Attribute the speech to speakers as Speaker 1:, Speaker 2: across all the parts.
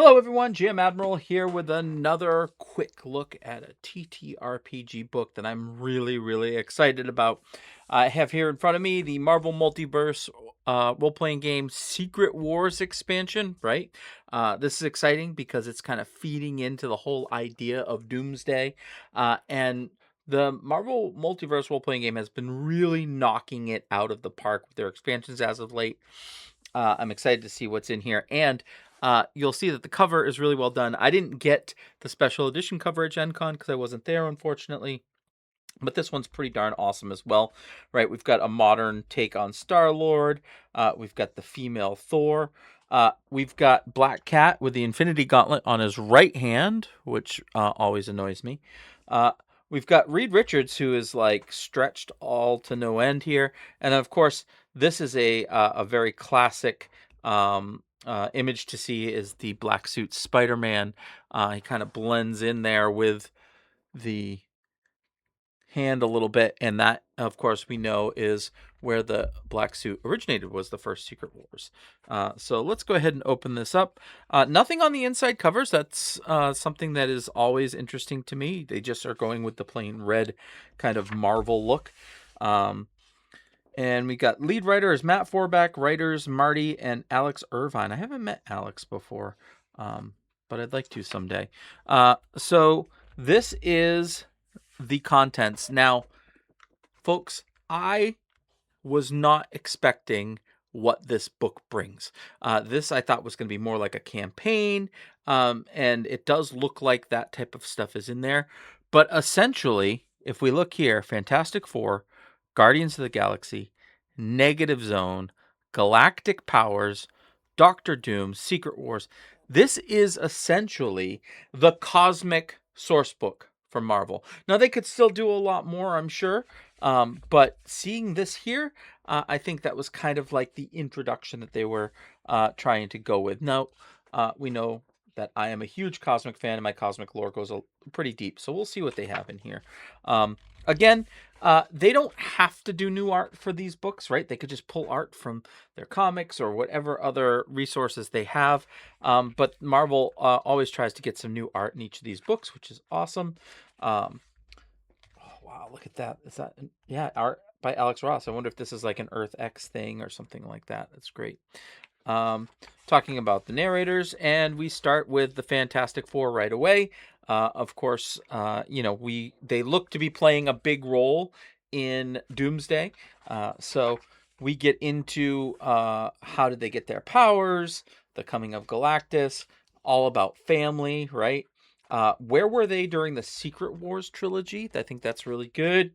Speaker 1: Hello, everyone. Jim Admiral here with another quick look at a TTRPG book that I'm really excited about. I have here in front of me the Marvel Multiverse role-playing game Secret Wars expansion, right? This is exciting because it's kind of feeding into the whole idea of Doomsday. And the Marvel Multiverse role-playing game has been really knocking it out of the park with their expansions as of late. I'm excited to see what's in here. And you'll see that the cover is really well done. I didn't get the special edition cover at Gen Con because I wasn't there, unfortunately. But this one's pretty darn awesome as well, right? We've got a modern take on Star-Lord. We've got the female Thor. We've got Black Cat with the Infinity Gauntlet on his right hand, which always annoys me. We've got Reed Richards, who is like stretched all to no end here. And of course, this is a very classic image to see is the black suit Spider-Man. He kind of blends in there with the hand a little bit, and that, of course, we know is where the black suit originated, was the first Secret Wars. So let's go ahead and open this up. Nothing on the inside covers. That's something that is always interesting to me. They just are going with the plain red kind of Marvel look. And we got lead writer is Matt Forback, writers Marty and Alex Irvine. I haven't met Alex before, but I'd like to someday. So this is the contents. Now, folks, I was not expecting what this book brings. This I thought was going to be more like a campaign, and it does look like that type of stuff is in there. But essentially, if we look here, Fantastic Four, Guardians of the Galaxy, Negative Zone, Galactic Powers, Doctor Doom, Secret Wars. This is essentially the cosmic source book from Marvel. Now, they could still do a lot more, I'm sure. But seeing this here, I think that was kind of like the introduction that they were trying to go with. Now, we know that I am a huge cosmic fan, and my cosmic lore goes pretty deep. So we'll see what they have in here. Again, they don't have to do new art for these books, right? They could just pull art from their comics or whatever other resources they have. But Marvel always tries to get some new art in each of these books, which is awesome. Oh, wow, look at that. Is that, yeah, art by Alex Ross. I wonder if this is like an Earth X thing or something like that. That's great. Talking about the narrators, and we start with the Fantastic Four right away. Of course, they look to be playing a big role in Doomsday. So we get into how did they get their powers, the coming of Galactus, all about family, right? Where were they during the Secret Wars trilogy? I think that's really good.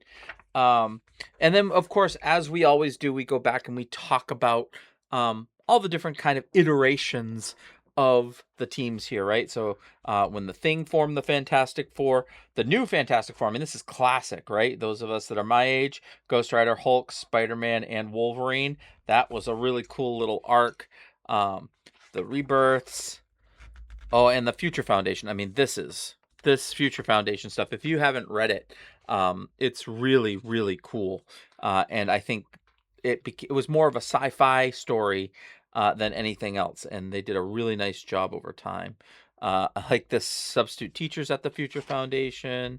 Speaker 1: And then, of course, as we always do, we go back and we talk about all the different kind of iterations of the teams here, right? So when the Thing formed the Fantastic Four, the new Fantastic Four, I mean, this is classic, right? Those of us that are my age, Ghost Rider, Hulk, Spider-Man, and Wolverine. That was a really cool little arc. The Rebirths. Oh, and the Future Foundation. I mean, this Future Foundation stuff, if you haven't read it, it's really cool. And I think it was more of a sci-fi story than anything else, and they did a really nice job over time. I like the substitute teachers at the Future Foundation.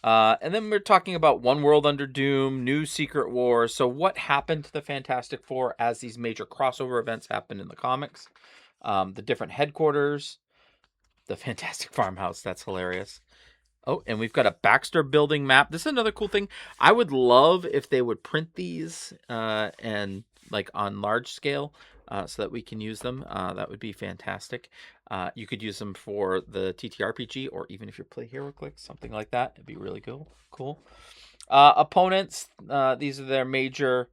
Speaker 1: And then we're talking about One World Under Doom, New Secret Wars. So what happened to the Fantastic Four as these major crossover events happened in the comics? The different headquarters, the Fantastic Farmhouse. That's hilarious. Oh, and we've got a Baxter building map. This is another cool thing. I would love if they would print these and like on large scale so that we can use them. That would be fantastic. You could use them for the TTRPG, or even if you play HeroClix, something like that. It'd be really cool. Opponents. These are their major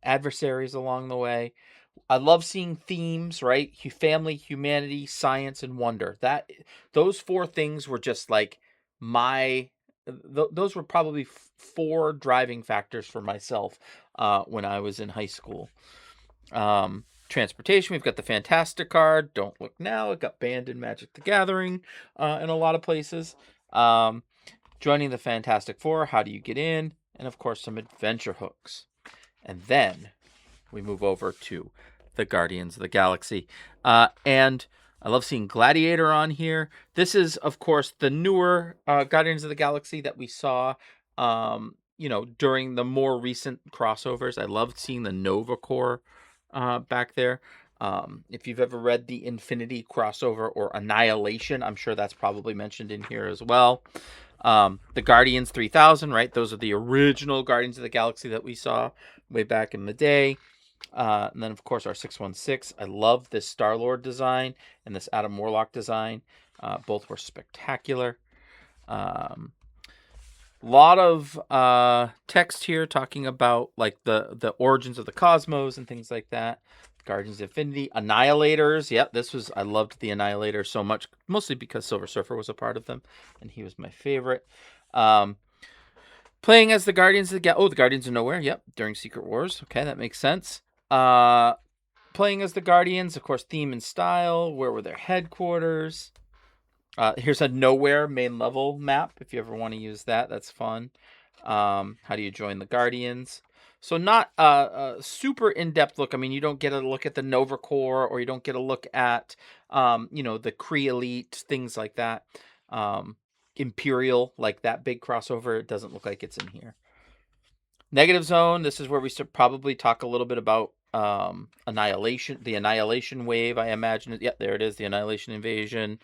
Speaker 1: adversaries along the way. I love seeing themes, right? Family, humanity, science, and wonder. Those four things were just like those were probably four driving factors for myself when I was in high school. Transportation, we've got the Fantastic card. Don't Look Now. It got banned in Magic the Gathering in a lot of places. Joining the Fantastic Four, how do you get in? And of course, some adventure hooks. And then we move over to the Guardians of the Galaxy. And I love seeing Gladiator on here. This is, of course, the newer Guardians of the Galaxy that we saw, during the more recent crossovers. I loved seeing the Nova Corps back there. If you've ever read the Infinity crossover or Annihilation, I'm sure that's probably mentioned in here as well. The Guardians 3000, right? Those are the original Guardians of the Galaxy that we saw way back in the day. And then, of course, our 616. I love this Star-Lord design and this Adam Warlock design. Both were spectacular. Lot of text here talking about like the origins of the cosmos and things like that. Guardians of Infinity, Annihilators. Yep, I loved the Annihilator so much, mostly because Silver Surfer was a part of them, and he was my favorite. Playing as the Guardians of the Guardians of Nowhere. Yep, during Secret Wars. Okay, that makes sense. Playing as the Guardians, of course, theme and style. Where were their headquarters? Here's a Nowhere main level map. If you ever want to use that, that's fun. How do you join the Guardians? So not a super in-depth look. I mean, you don't get a look at the Nova Corps, or you don't get a look at, the Kree Elite, things like that. Imperial, like that big crossover, it doesn't look like it's in here. Negative Zone, this is where we should probably talk a little bit about Annihilation, the Annihilation Wave, I imagine. Yep, there it is, the Annihilation Invasion.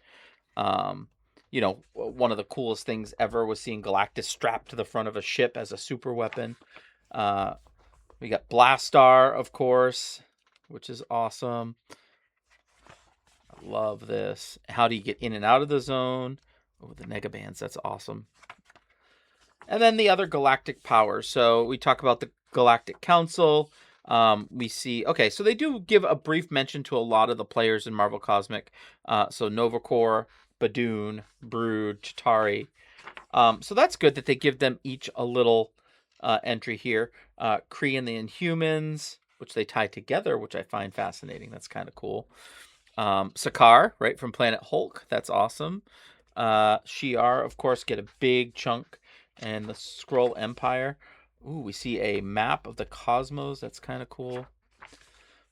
Speaker 1: One of the coolest things ever was seeing Galactus strapped to the front of a ship as a super weapon. We got Blastar, of course, which is awesome. I love this. How do you get in and out of the zone? Oh, the Negabands, that's awesome. And then the other galactic powers. So we talk about the Galactic Council. We see, okay, so they do give a brief mention to a lot of the players in Marvel Cosmic. So Nova Corps, Badoon, Brood, Chitauri. So that's good that they give them each a little entry here. Kree and the Inhumans, which they tie together, which I find fascinating. That's kind of cool. Sakaar, right, from Planet Hulk. That's awesome. Shi'ar, of course, get a big chunk. And the Skrull Empire. Ooh, we see a map of the cosmos. That's kind of cool.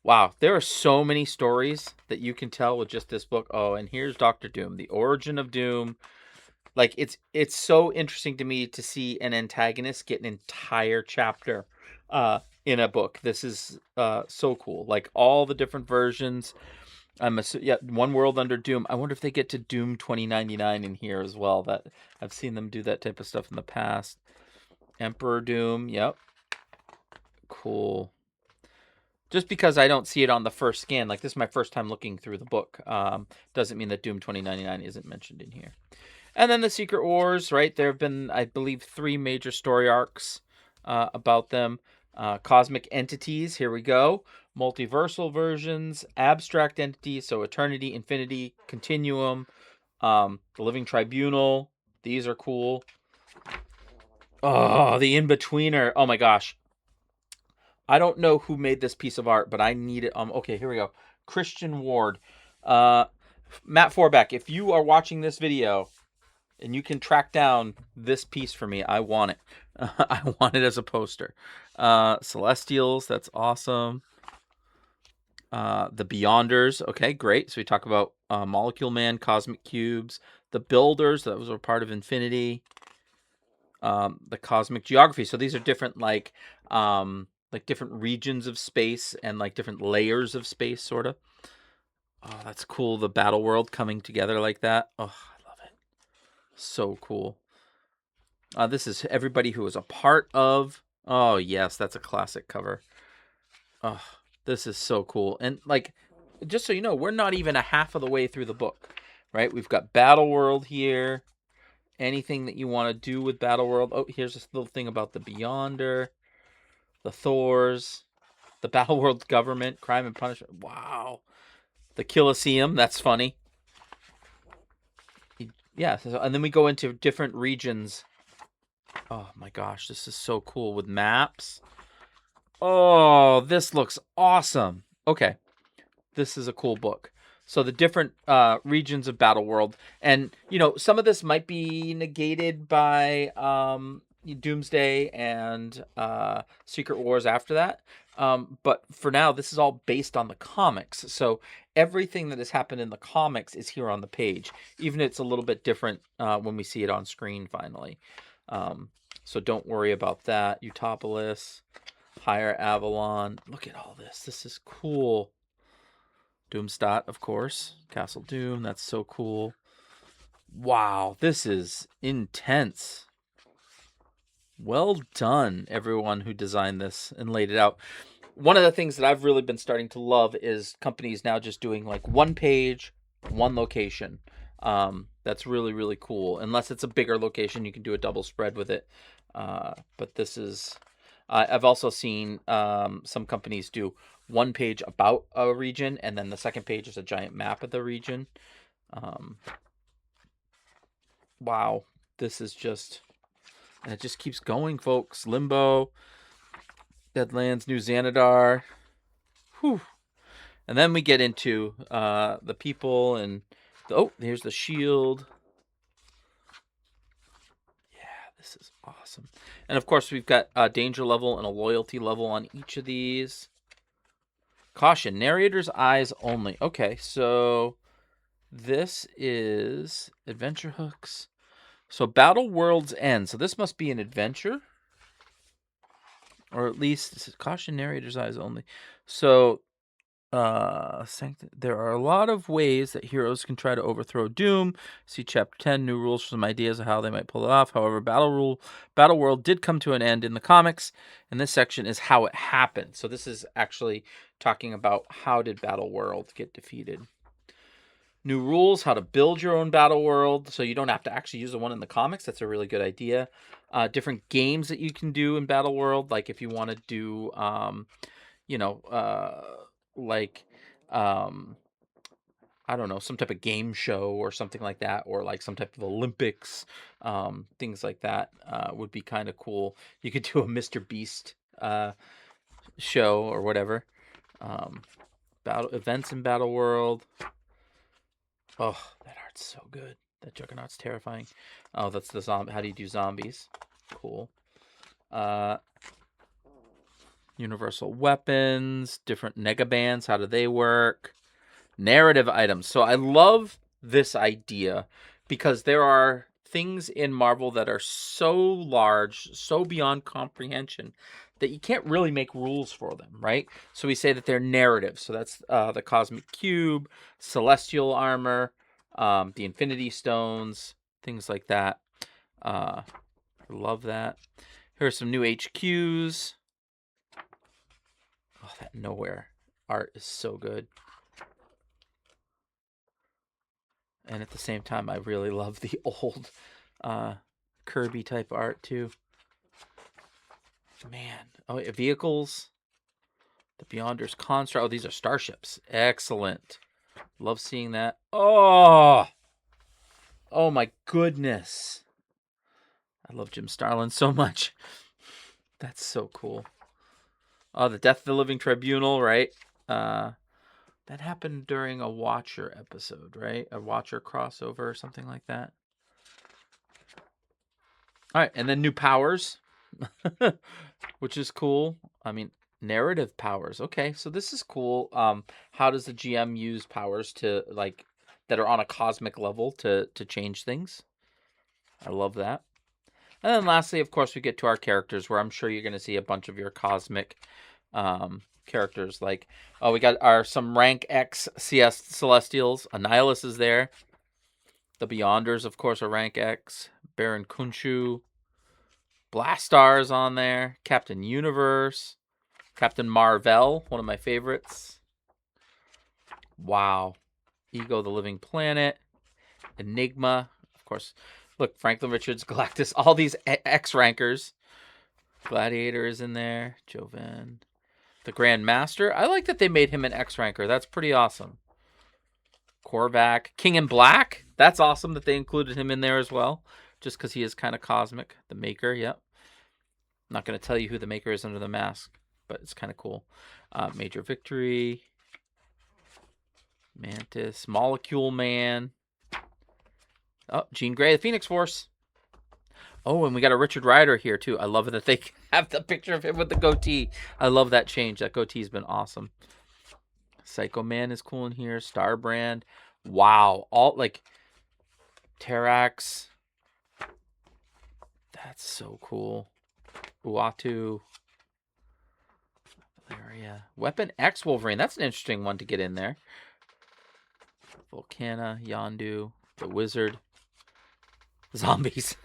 Speaker 1: Wow, there are so many stories that you can tell with just this book. Oh, and here's Dr. Doom, the origin of Doom. Like, it's so interesting to me to see an antagonist get an entire chapter in a book. This is so cool. Like, all the different versions. One World Under Doom. I wonder if they get to Doom 2099 in here as well. That I've seen them do that type of stuff in the past. Emperor Doom. Yep. Cool. Just because I don't see it on the first scan, like this is my first time looking through the book, doesn't mean that Doom 2099 isn't mentioned in here. And then the Secret Wars, right? There have been, I believe, 3 major story arcs about them. Cosmic entities, here we go. Multiversal versions, abstract entities, so Eternity, Infinity, Continuum, the Living Tribunal. These are cool. Oh, the In-Betweener. Oh my gosh. I don't know who made this piece of art, but I need it. Okay, here we go. Christian Ward. Matt Forback, if you are watching this video and you can track down this piece for me, I want it. I want it as a poster. Celestials, that's awesome. The Beyonders, okay, great. So we talk about Molecule Man, Cosmic Cubes, the Builders, those were part of Infinity. The Cosmic Geography. So these are different, like different regions of space and like different layers of space, sort of. Oh, that's cool. The Battleworld coming together like that. Oh, I love it. So cool. This is everybody who was a part of. Oh, yes, that's a classic cover. Oh, this is so cool. And like, just so you know, we're not even a half of the way through the book, right? We've got Battleworld here. Anything that you want to do with Battleworld. Oh, here's this little thing about the Beyonder, the Thors, the Battleworld government, crime and punishment. Wow. The Colosseum, that's funny. Yeah, and then we go into different regions. Oh my gosh, this is so cool with maps. Oh, this looks awesome. Okay, this is a cool book. So the different regions of Battleworld, and some of this might be negated by Doomsday and Secret Wars after that, But for now, this is all based on the comics. So everything that has happened in the comics is here on the page, even if it's a little bit different when we see it on screen finally. So don't worry about that. Utopolis, Higher Avalon. Look at all this. This is cool. Doomstadt, of course. Castle Doom. That's so cool. Wow, this is intense. Well done, everyone who designed this and laid it out. One of the things that I've really been starting to love is companies now just doing like one page, one location. That's really, really cool. Unless it's a bigger location, you can do a double spread with it. But this is... I've also seen some companies do one page about a region, and then the second page is a giant map of the region. Wow, this is just... And it just keeps going, folks. Limbo, Deadlands, New Xanadar. Whew. And then we get into the people and... Oh, here's the shield. Yeah, this is awesome. And of course, we've got a danger level and a loyalty level on each of these. Caution, narrator's eyes only. Okay, so this is adventure hooks. So Battleworld's End. So this must be an adventure. Or at least, this is caution, narrator's eyes only. So, there are a lot of ways that heroes can try to overthrow Doom. See Chapter 10, new rules for some ideas of how they might pull it off. However, Battleworld did come to an end in the comics, and this section is how it happened. So this is actually talking about how did Battleworld get defeated. New rules, how to build your own battle world, so you don't have to actually use the one in the comics. That's a really good idea. Different games that you can do in Battleworld, like if you want to do, I don't know, some type of game show or something like that, or like some type of Olympics, things like that would be kind of cool. You could do a Mr. Beast show or whatever. Battle events in Battleworld. Oh, that art's so good. That Juggernaut's terrifying. Oh, that's the zombie. How do you do zombies? Cool. Universal weapons, different negabands. How do they work? Narrative items. So I love this idea because there are things in Marvel that are so large, so beyond comprehension that you can't really make rules for them, right? So we say that they're narratives. So that's the Cosmic Cube, Celestial Armor, the Infinity Stones, things like that. Love that. Here are some new HQs. Oh, that Nowhere art is so good. And at the same time, I really love the old Kirby type art too. Man. Oh, yeah, vehicles. The Beyonders Construct. Oh, these are starships. Excellent. Love seeing that. Oh my goodness. I love Jim Starlin so much. That's so cool. Oh, the Death of the Living Tribunal, right? That happened during a Watcher episode, right? A Watcher crossover or something like that. All right, and then new powers, which is cool. I mean, narrative powers. Okay, so this is cool. How does the GM use powers to that are on a cosmic level to change things? I love that. And then lastly, of course, we get to our characters, where I'm sure you're going to see a bunch of your cosmic characters. Like, we got some rank X CS Celestials. Annihilus is there. The Beyonders, of course, are rank X. Baron Khonshu. Blastar's on there. Captain Universe. Captain Marvel, one of my favorites. Wow. Ego, the Living Planet. Enigma, of course. Look, Franklin Richards, Galactus, all these X-rankers. Gladiator is in there. Joven. The Grand Master. I like that they made him an X-ranker. That's pretty awesome. Korvac. King in Black. That's awesome that they included him in there as well. Just because he is kind of cosmic. The Maker, yep. I'm not going to tell you who the Maker is under the mask, but it's kind of cool. Major Victory. Mantis. Molecule Man. Oh, Jean Grey, the Phoenix Force. Oh, and we got a Richard Rider here, too. I love that they have the picture of him with the goatee. I love that change. That goatee's been awesome. Psycho Man is cool in here. Starbrand. Wow. All like Terax. That's so cool. Uatu. Valeria. Weapon X Wolverine. That's an interesting one to get in there. Volcana. Yondu. The Wizard. Zombies.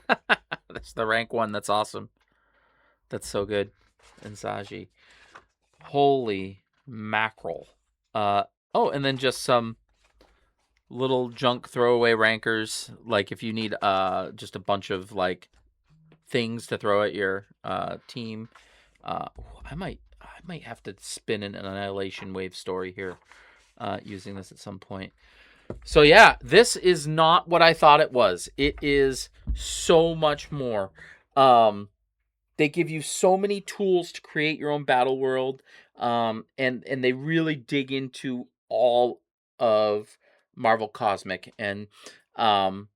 Speaker 1: That's the rank one. That's awesome. That's so good. And Zaji. Holy mackerel. Oh, and then just some little junk throwaway rankers. Like if you need just a bunch of like things to throw at your team. I might have to spin an Annihilation Wave story here using this at some point. So yeah, this is not what I thought it was. It is so much more. They give you so many tools to create your own battle world, and they really dig into all of Marvel Cosmic. And I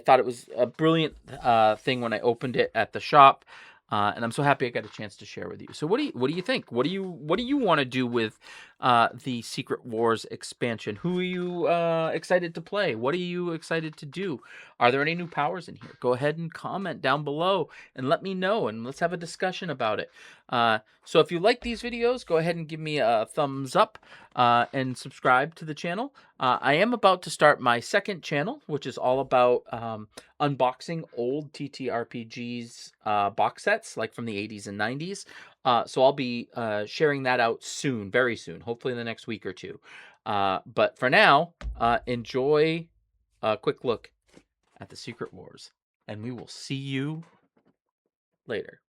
Speaker 1: thought it was a brilliant thing when I opened it at the shop. And I'm so happy I got a chance to share with you. So what do you think? What do you want to do with the Secret Wars expansion? Who are you excited to play? What are you excited to do? Are there any new powers in here? Go ahead and comment down below and let me know, and let's have a discussion about it. So if you like these videos, go ahead and give me a thumbs up and subscribe to the channel. I am about to start my second channel, which is all about unboxing old TTRPGs box sets, like from the 80s and 90s. So I'll be sharing that out soon, very soon, hopefully in the next week or two. But for now, enjoy a quick look at the Secret Wars, and we will see you later.